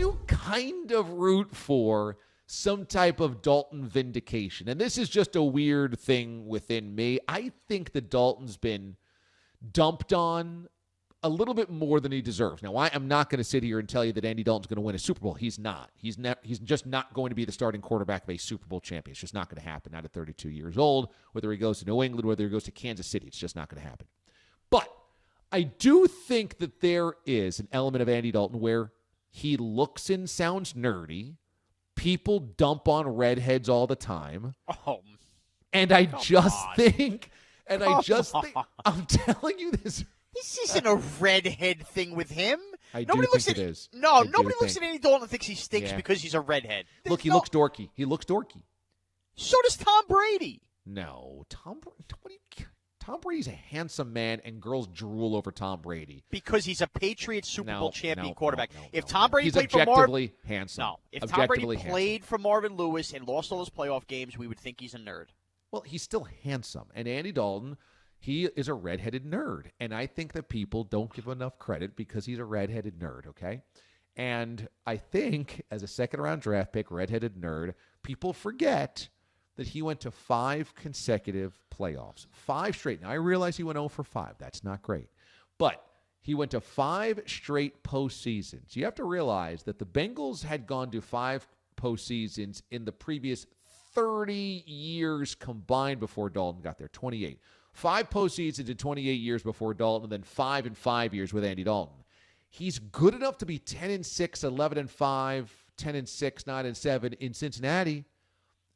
do kind of root for some type of Dalton vindication. And this is just a weird thing within me. I think that Dalton's been dumped on a little bit more than he deserves. Now, I am not going to sit here and tell you that Andy Dalton's going to win a Super Bowl. He's not. He's just not going to be the starting quarterback of a Super Bowl champion. It's just not going to happen, not at 32 years old. Whether he goes to New England, whether he goes to Kansas City, it's just not going to happen. But I do think that there is an element of Andy Dalton where he looks and sounds nerdy. People dump on redheads all the time. Oh, and I just think, I'm telling you this. This isn't a redhead thing with him. Nobody think it is. No, nobody looks at Andy Dalton and thinks he stinks because he's a redhead. Look, he looks dorky. So does Tom Brady. No, Tom Brady's a handsome man, and girls drool over Tom Brady. Because he's a Patriots Super Bowl champion quarterback. If Tom Brady he's played for objectively handsome. No, if Tom Brady played for Marvin Lewis and lost all his playoff games, we would think he's a nerd. Well, he's still handsome. And Andy Dalton, he is a redheaded nerd. And I think that people don't give enough credit because he's a redheaded nerd, okay? And I think as a second-round draft pick, redheaded nerd, people forget that he went to 5 consecutive playoffs. 5 straight. Now, I realize he went 0 for 5. That's not great. But he went to 5 straight postseasons. You have to realize that the Bengals had gone to 5 postseasons in the previous 30 years combined before Dalton got there, 28. 5 postseasons in 28 years before Dalton, and then 5 in 5 years with Andy Dalton. He's good enough to be 10-6, 11-5, 10-6, 9-7 in Cincinnati.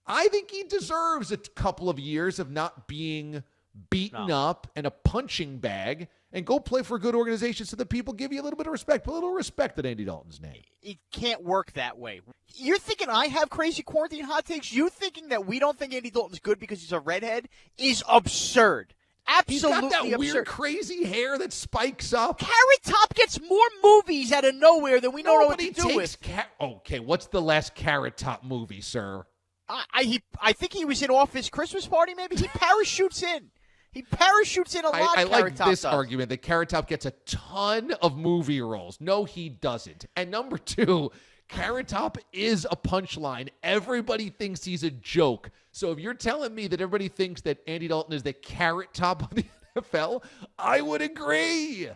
I think he deserves a couple of years of not being beaten up and a punching bag and go play for a good organization so that people give you a little bit of respect. Put a little respect at Andy Dalton's name. It can't work that way. You're thinking I have crazy quarantine hot takes? You thinking that we don't think Andy Dalton's good because he's a redhead is absurd. Absolutely He's got that absurd. Weird, crazy hair that spikes up. Carrot Top gets more movies out of nowhere than we don't know what to do with. Okay, what's the last Carrot Top movie, sir? I think he was in Office Christmas Party, maybe. He parachutes in. He parachutes in a lot. I like this does. argument that Carrot Top gets a ton of movie roles. No, he doesn't. And number 2, Carrot Top is a punchline. Everybody thinks he's a joke. So if you're telling me that everybody thinks that Andy Dalton is the Carrot Top of the NFL, I would agree.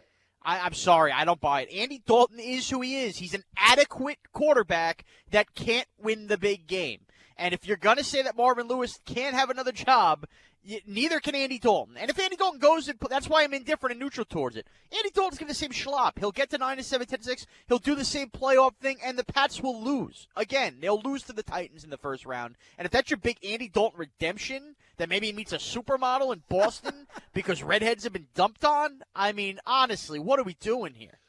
I'm sorry, I don't buy it. Andy Dalton is who he is. He's an adequate quarterback that can't win the big game. And if you're going to say that Marvin Lewis can't have another job, neither can Andy Dalton. And if Andy Dalton goes, that's why I'm indifferent and neutral towards it. Andy Dalton's going to the same schlop. He'll get to 9-7, 10-6. He'll do the same playoff thing, and the Pats will lose. Again, they'll lose to the Titans in the first round. And if that's your big Andy Dalton redemption, that maybe he meets a supermodel in Boston because redheads have been dumped on, I mean, honestly, what are we doing here?